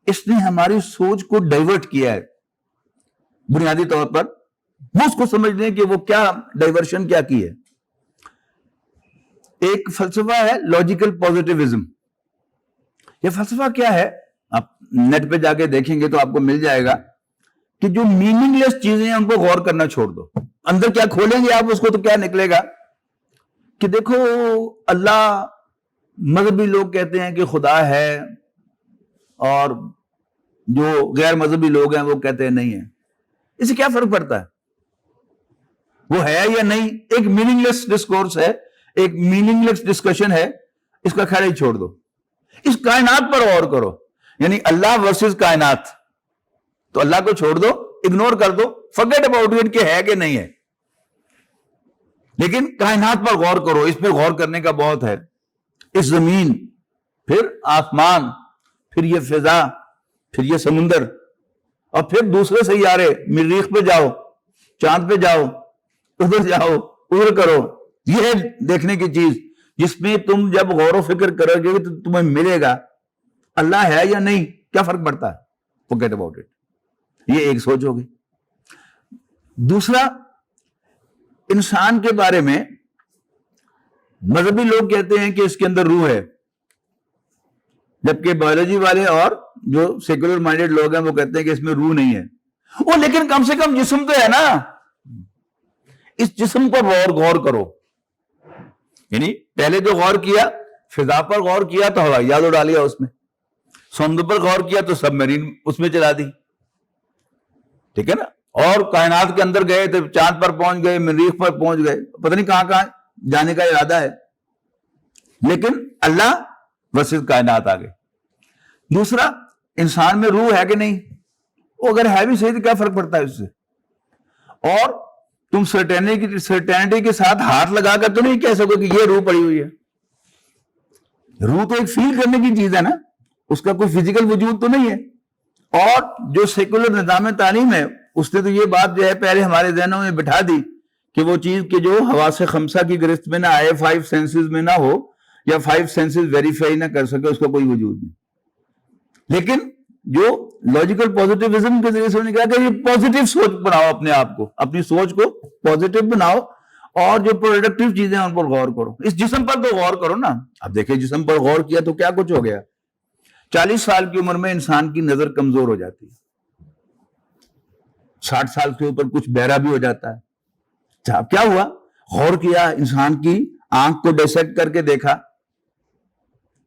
اس نے ہماری سوچ کو ڈائیورٹ کیا ہے بنیادی طور پر۔ وہ اس کو سمجھ لیں کہ وہ کیا ڈائیورشن کیا کی ہے۔ ایک فلسفہ ہے لاجیکل پوزیٹیوزم۔ یہ فلسفہ کیا ہے؟ آپ نیٹ پہ جا کے دیکھیں گے تو آپ کو مل جائے گا کہ جو میننگ لیس چیزیں ہیں ان کو غور کرنا چھوڑ دو، اندر کیا کھولیں گے آپ اس کو تو کیا نکلے گا کہ دیکھو اللہ، مذہبی لوگ کہتے ہیں کہ خدا ہے، اور جو غیر مذہبی لوگ ہیں وہ کہتے ہیں نہیں ہے۔ اس سے کیا فرق پڑتا ہے؟ وہ ہے یا نہیں، ایک میننگ لیس ڈسکورس ہے، ایک میننگ لیس ڈسکشن ہے، اس کا خیر ہی چھوڑ دو، اس کائنات پر غور کرو، یعنی اللہ ورسز کائنات۔ تو اللہ کو چھوڑ دو، اگنور کر دو، forget about it کہ ہے کہ نہیں ہے، لیکن کائنات پر غور کرو۔ اس پہ غور کرنے کا بہت ہے، اس زمین، پھر آسمان، پھر یہ فضا، پھر یہ سمندر، اور پھر دوسرے سیارے، مریخ پہ جاؤ، چاند پہ جاؤ، ادھر جاؤ، ادھر کرو۔ یہ ہے دیکھنے کی چیز جس میں تم جب غور و فکر کرو گے تو تمہیں ملے گا اللہ ہے یا نہیں، کیا فرق پڑتا ہے، forget about it۔ یہ ایک سوچ ہوگی۔ دوسرا، انسان کے بارے میں مذہبی لوگ کہتے ہیں کہ اس کے اندر روح ہے، جبکہ بایولوجی والے اور جو سیکولر مائنڈیڈ لوگ ہیں وہ کہتے ہیں کہ اس میں روح نہیں ہے. وہ لیکن کم سے کم جسم تو ہے نا, اس جسم پر غور کرو. یعنی پہلے جو غور کیا فضا پر غور کیا تو ہوائی جہاز اڑا لیا اس میں, سمندر پر غور کیا تو سب مرین اس میں چلا دی, ٹھیک ہے نا, اور کائنات کے اندر گئے تو چاند پر پہنچ گئے, مریخ پر پہنچ گئے, پتہ نہیں کہاں کہاں جانے کا ارادہ ہے, لیکن اللہ وسط کائنات آ گئے. دوسرا, انسان میں روح ہے کہ نہیں؟ وہ اگر ہے بھی صحیح تو کیا فرق پڑتا ہے اس سے؟ اور تم سرٹینٹی کے ساتھ ہاتھ لگا کر تو نہیں کہہ سکو کہ یہ روح پڑی ہوئی ہے. روح تو ایک فیل کرنے کی چیز ہے نا, اس کا کوئی فزیکل وجود تو نہیں ہے. اور جو سیکولر نظام تعلیم ہے اس نے تو یہ بات جو ہے پہلے ہمارے ذہنوں میں بٹھا دی کہ وہ چیز کہ جو حواس خمسہ کی گرفت میں نہ آئے, 5 سینسز میں نہ ہو یا 5 سینسز ویریفائی نہ کر سکے, اس کا کوئی وجود نہیں. لیکن جو لاجیکل پوزیٹیوزم کے ذریعے سے انہوں نے کہا کہ یہ پوزیٹیو سوچ بناؤ, اپنے آپ کو, اپنی سوچ کو پوزیٹیو بناؤ, اور جو پروڈکٹیو چیزیں ان پر غور کرو. اس جسم پر تو غور کرو نا. اب دیکھیں جسم پر غور کیا تو کیا کچھ ہو گیا. 40 سال کی عمر میں انسان کی نظر کمزور ہو جاتی ہے, 60 سال کے اوپر کچھ بہرا بھی ہو جاتا ہے. اب کیا ہوا؟ غور کیا, انسان کی آنکھ کو ڈیسیکٹ کر کے دیکھا,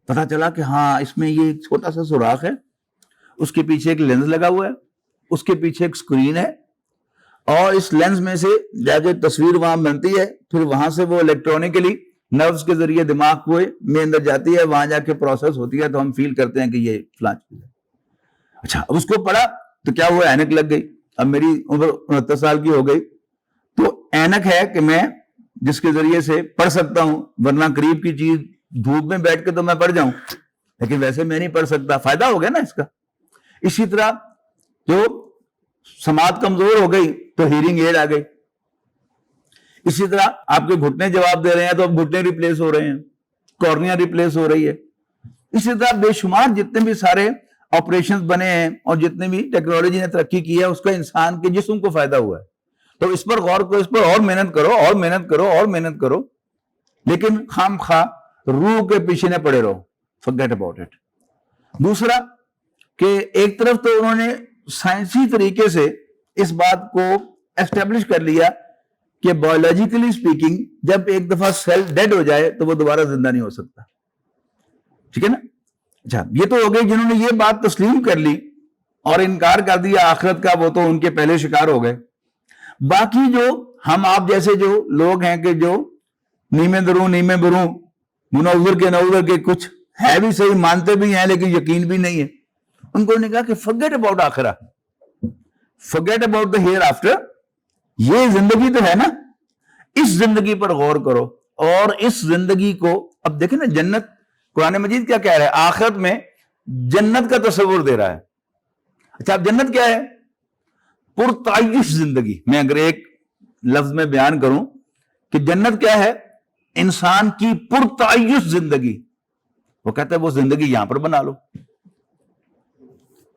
پتا چلا کہ ہاں اس میں یہ ایک چھوٹا سا سوراخ ہے, اس کے پیچھے ایک لینز لگا ہوا ہے, اس کے پیچھے ایک سکرین ہے, اور اس لینز میں سے جا کے تصویر وہاں بنتی ہے, پھر وہاں سے وہ الیکٹرانکلی نروز کے ذریعے دماغ کو میں اندر جاتی ہے, وہاں جا کے پروسیس ہوتی ہے, تو ہم فیل کرتے ہیں کہ یہ فلاں چیز ہے. اچھا, اب اس کو پڑھا تو کیا ہوا؟ اینک لگ گئی. اب میری عمر 69 سال کی ہو گئی, تو اینک ہے کہ میں جس کے ذریعے سے پڑھ سکتا ہوں, ورنہ قریب کی چیز دھوپ میں بیٹھ کے تو میں پڑھ جاؤں, لیکن ویسے میں نہیں پڑھ سکتا. فائدہ ہو گیا نا اس کا. اسی طرح جو سماعت کمزور ہو گئی تو ہیرنگ ایڈ آ گئی. اسی طرح آپ کے گھٹنے جواب دے رہے ہیں تو اب گھٹنے ریپلیس ہو رہے ہیں, کارنیا ریپلیس ہو رہی ہے. اسی طرح بے شمار جتنے بھی سارے آپریشنز بنے ہیں اور جتنے بھی ٹیکنالوجی نے ترقی کی ہے, اس کا انسان کے جسم کو فائدہ ہوا ہے. تو اس پر غور کرو, اس پر اور محنت کرو, اور محنت کرو, اور محنت کرو, لیکن خام خواہ روح کے پیچھے نہ پڑے رہو. forget about it. دوسرا کہ ایک طرف تو انہوں نے سائنسی طریقے سے اس بات کو اسٹیبلش کر لیا کہ بایولوجیکلی اسپیکنگ جب ایک دفعہ سیل ڈیڈ ہو جائے تو وہ دوبارہ زندہ نہیں ہو سکتا, ٹھیک ہے نا. اچھا, یہ تو ہو گئی جنہوں نے یہ بات تسلیم کر لی اور انکار کر دیا آخرت کا, وہ تو ان کے پہلے شکار ہو گئے. باقی جو ہم آپ جیسے جو لوگ ہیں کہ جو نیمے دروں نیمے بروں, منور کے کچھ ہے بھی صحیح, مانتے بھی ہیں لیکن یقین بھی نہیں ہے, ان کو نے کہا کہ forget about آخرہ, forget about the hereafter. یہ زندگی تو ہے نا, اس زندگی پر غور کرو, اور اس زندگی کو اب دیکھیں نا, جنت قرآن مجید کیا کہہ رہا ہے؟ آخرت میں جنت کا تصور دے رہا ہے. اچھا, اب جنت کیا ہے؟ پرتعیش زندگی. میں اگر ایک لفظ میں بیان کروں کہ جنت کیا ہے, انسان کی پرتعیش زندگی. وہ کہتا ہے وہ زندگی یہاں پر بنا لو,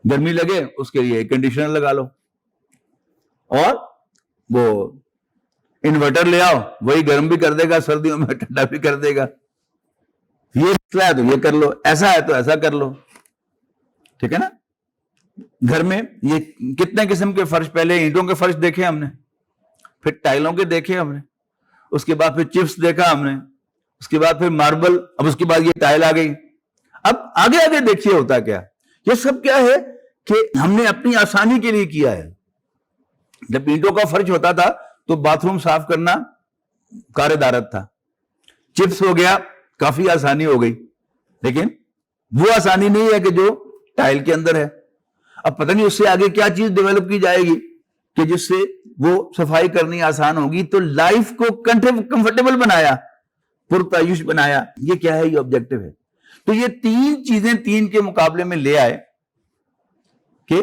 گرمی لگے اس کے لیے ایئر کنڈیشنر لگا لو, اور وہ انورٹر لے آؤ, وہی گرم بھی کر دے گا, سردیوں میں ٹھنڈا بھی کر دے گا. یہ مسئلہ ہے تو یہ کر لو, ایسا ہے تو ایسا کر لو, ٹھیک ہے نا. گھر میں یہ کتنے قسم کے فرش, پہلے اینٹوں کے فرش دیکھے ہم نے, پھر ٹائلوں کے دیکھے ہم نے, اس کے بعد پھر چپس دیکھا ہم نے, اس کے بعد پھر ماربل, اب اس کے بعد یہ ٹائل آ گئی. اب آگے آگے دیکھیے ہوتا کیا. یہ سب کیا ہے کہ ہم نے اپنی آسانی کے لیے کیا ہے. جب اینٹوں کا فرش ہوتا تھا تو باتھ روم صاف کرنا کار دارت تھا, چپس ہو گیا کافی آسانی ہو گئی, لیکن وہ آسانی نہیں ہے کہ جو ٹائل کے اندر ہے. اب پتہ نہیں اس سے آگے کیا چیز ڈیولپ کی جائے گی کہ جس سے وہ صفائی کرنی آسان ہوگی. تو لائف کو کمفرٹیبل بنایا, پرتعیش بنایا, یہ کیا ہے؟ یہ آبجیکٹو ہے. تو یہ 3 چیزیں 3 کے مقابلے میں لے آئے کہ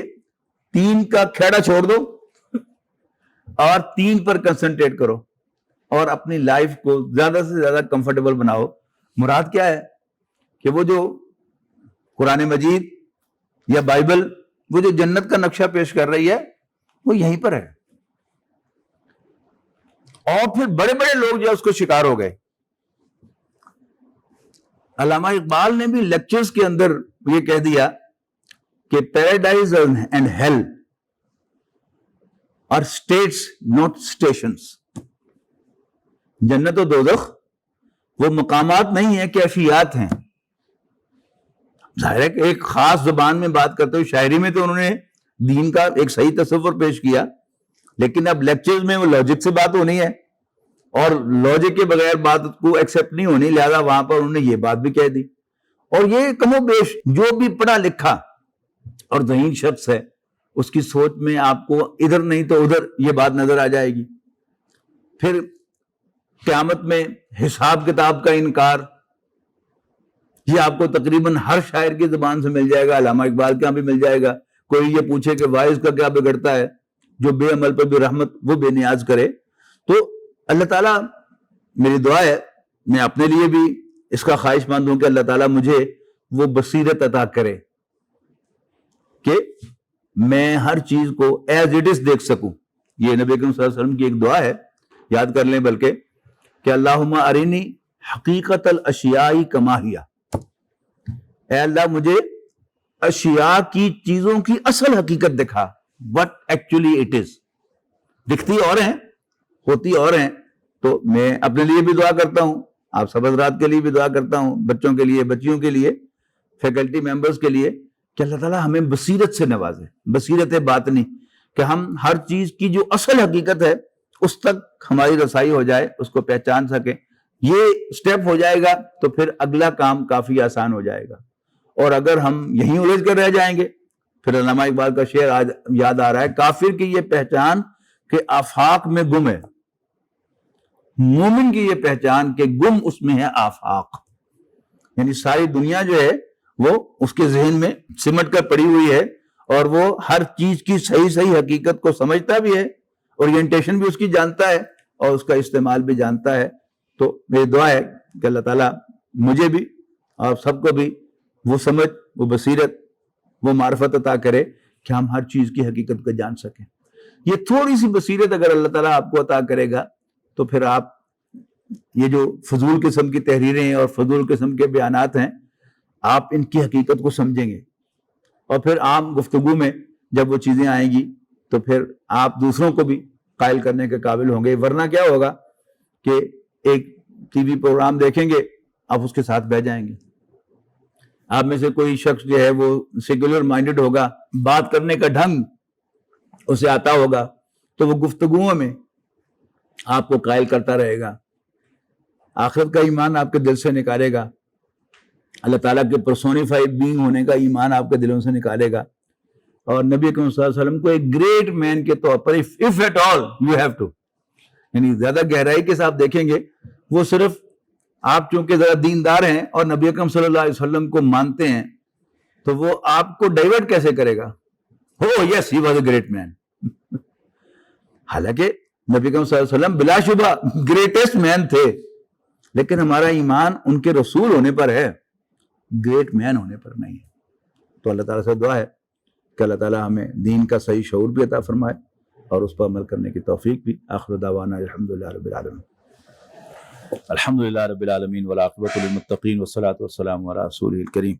3 کا کھیڑا چھوڑ دو اور 3 پر کنسنٹریٹ کرو اور اپنی لائف کو زیادہ سے زیادہ کمفرٹیبل بناؤ. مراد کیا ہے کہ وہ جو قرآن مجید یا بائبل وہ جو جنت کا نقشہ پیش کر رہی ہے وہ یہیں پر ہے. اور پھر بڑے بڑے لوگ جو اس کو شکار ہو گئے. علامہ اقبال نے بھی لیکچرز کے اندر یہ کہہ دیا کہ paradise and hell are states not stations. جنت و دوزخ وہ مقامات نہیں ہیں کہ اشیات ہیں. ظاہر ہے کہ ایک خاص زبان میں بات کرتے ہوئے شاعری میں تو انہوں نے دین کا ایک صحیح تصور پیش کیا، لیکن اب لیکچرز میں وہ لاجک سے بات ہونی ہے اور لاجک کے بغیر بات کو ایکسیپٹ نہیں ہونی، لہذا وہاں پر انہوں نے یہ بات بھی کہہ دی. اور یہ کم و بیش جو بھی پڑھا لکھا اور ذہین شخص ہے اس کی سوچ میں آپ کو ادھر نہیں تو ادھر یہ بات نظر آ جائے گی. پھر قیامت میں حساب کتاب کا انکار، یہ آپ کو تقریباً ہر شاعر کی زبان سے مل جائے گا، علامہ اقبال کے یہاں بھی مل جائے گا. کوئی یہ پوچھے کہ واعظ کا کیا بگڑتا ہے، جو بے عمل پر بھی رحمت وہ بے نیاز کرے. تو اللہ تعالیٰ، میری دعا ہے، میں اپنے لیے بھی اس کا خواہش مند ہوں کہ اللہ تعالیٰ مجھے وہ بصیرت عطا کرے کہ میں ہر چیز کو ایز اٹ از دیکھ سکوں. یہ نبی اکرم صلی اللہ علیہ وسلم کی ایک دعا ہے، یاد کر لیں بلکہ، کہ اللہم ارنی حقیقت الاشیاء کما ہی. اے اللہ مجھے اشیاء کی، چیزوں کی اصل حقیقت دکھا، what actually it is. دکھتی اور ہیں، ہوتی اور ہیں. تو میں اپنے لیے بھی دعا کرتا ہوں، آپ سب حضرات کے لیے بھی دعا کرتا ہوں، بچوں کے لیے، بچیوں کے لیے، فیکلٹی ممبرز کے لیے، کہ اللہ تعالیٰ ہمیں بصیرت سے نوازے، بصیرت باطنی، کہ ہم ہر چیز کی جو اصل حقیقت ہے اس تک ہماری رسائی ہو جائے، اس کو پہچان سکیں. یہ سٹیپ ہو جائے گا تو پھر اگلا کام کافی آسان ہو جائے گا. اور اگر ہم یہیں الجھ کر رہ جائیں گے، پھر علامہ اقبال کا شعر آج یاد آ رہا ہے، کافر کی یہ پہچان کہ آفاق میں گم ہے، مومن کی یہ پہچان کہ گم اس میں ہے آفاق. یعنی ساری دنیا جو ہے وہ اس کے ذہن میں سمٹ کر پڑی ہوئی ہے اور وہ ہر چیز کی صحیح حقیقت کو سمجھتا بھی ہے، اورینٹیشن بھی اس کی جانتا ہے اور اس کا استعمال بھی جانتا ہے. تو میری دعا ہے کہ اللہ تعالیٰ مجھے بھی اور سب کو بھی وہ سمجھ، وہ بصیرت، وہ معرفت عطا کرے کہ ہم ہر چیز کی حقیقت کو جان سکیں. یہ تھوڑی سی بصیرت اگر اللہ تعالیٰ آپ کو عطا کرے گا تو پھر آپ یہ جو فضول قسم کی تحریریں اور فضول قسم کے بیانات ہیں، آپ ان کی حقیقت کو سمجھیں گے. اور پھر عام گفتگو میں جب وہ چیزیں آئیں گی تو پھر آپ دوسروں کو بھی قائل کرنے کے قابل ہوں گے. ورنہ کیا ہوگا کہ ایک ٹی وی پروگرام دیکھیں گے، آپ اس کے ساتھ بیٹھ جائیں گے. آپ میں سے کوئی شخص جو ہے وہ سیکولر مائنڈڈ ہوگا، بات کرنے کا ڈھنگ اسے آتا ہوگا، تو وہ گفتگوؤں میں آپ کو قائل کرتا رہے گا، آخرت کا ایمان آپ کے دل سے نکالے گا، اللہ تعالیٰ کے پرسونیفائڈ بینگ ہونے کا ایمان آپ کے دلوں سے نکالے گا. اور نبی اکرم صلی اللہ علیہ وسلم کو ایک گریٹ مین کے طور پر if at all you have to، یعنی زیادہ گہرائی کے ساتھ دیکھیں گے، وہ صرف آپ چونکہ ذرا دیندار ہیں اور نبی اکرم صلی اللہ علیہ وسلم کو مانتے ہیں تو وہ آپ کو ڈائیورٹ کیسے کرے گا؟ یس he was a great man. حالانکہ نبی اکرم صلی اللہ علیہ وسلم بلا شبہ گریٹسٹ مین تھے، لیکن ہمارا ایمان ان کے رسول ہونے پر ہے، گریٹ مین ہونے پر نہیں ہے. تو اللہ تعالیٰ سے دعا ہے کہ اللہ تعالیٰ ہمیں دین کا صحیح شعور بھی عطا فرمائے اور اس پر عمل کرنے کی توفیق بھی. آخر دعوانا الحمدللہ رب العالمین. الحمدللہ رب العالمین والعاقبۃ للمتقین والصلاۃ والسلام علی رسولہ الکریم.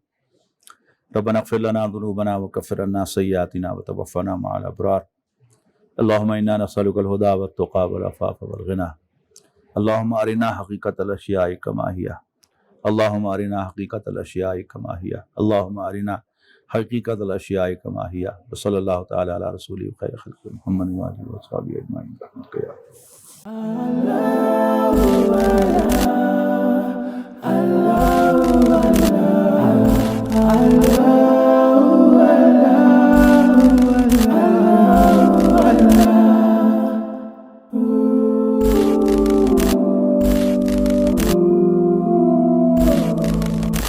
ربنا اغفر لنا ذنوبنا وکفر عنا سیئاتنا وتوفنا مع الابرار. اللهم انا نسألك الهدى والتقى والعفاف والغنى. اللهم ارنا حقیقت الاشیاء کما ہی. اللهم ارنا حقیقت الاشیاء کما ہی. اللهم ارنا حقیقت الاشیاء کما ہی. وصلی اللہ تعالی علی رسولہ خیر خلق محمد وآلہ وصحبہ اجمعین.